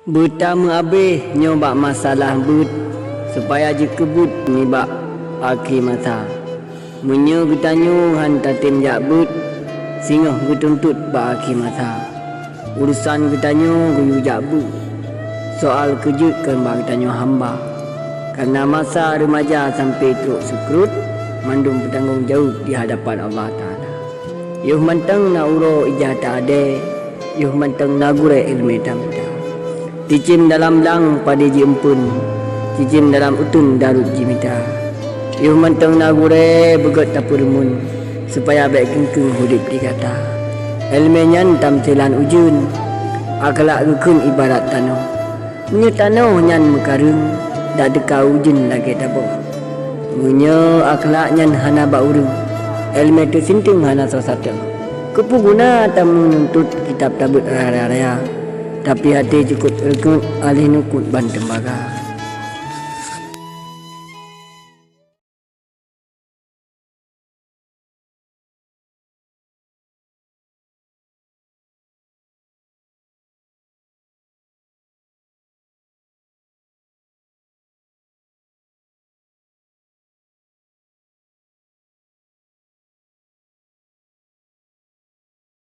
Bertamu habis nyoba masalah but supaya je kebut nibak aki mata. Menyo getanyo hantar tim jak but singoh getuntut bak aki mata. Urusan getanyo guyu jak but. Soal kejutkan bak getanyo hamba. Karena masa remaja sampai teruk sukrut mandum bertanggung jauh di hadapan Allah Ta'ala. Yuh manteng na uro ijah tak ade, yuh manteng na gure ilmi tamda. Cicim dalam lang pada jimpun, cicim dalam utun darut jimita. Yuh manteng na gure begot tapurmun supaya baik kengkeng hudip dikata. Ilmenyan tamtilan ujun, akhlak gukun ibarat tanoh. Menye tanoh nyan mekarung, dak deka ujun lagi taboh. Menye akhlak nyan hana baurung, ilmu tu sinting hana sosata. Kepu guna tamu nuntut kitab tabut raya-raya. Tapi hati cukup ergut alih nukut ban tembaga.